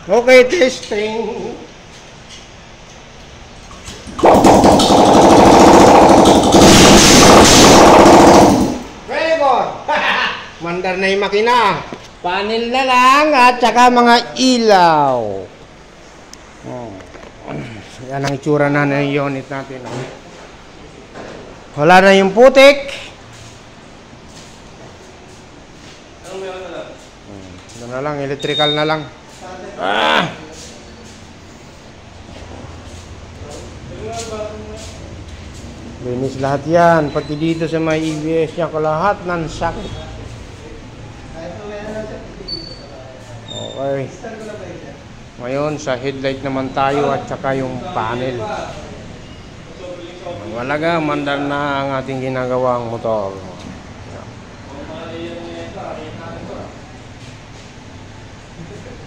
Okay, testing. Very good. Mandar na yung makina. Panel na lang at saka mga ilaw. Oh. Yan ang itsura na ng unit natin. Wala na yung putik. Ito na lang, electrical na lang. Linis lahat yan. Pati dito sa may EBS niya, lahat ng sakit. Okay. Ngayon, sa headlight naman tayo at saka yung panel. Walaga, mandar na ang ating ginagawang motor.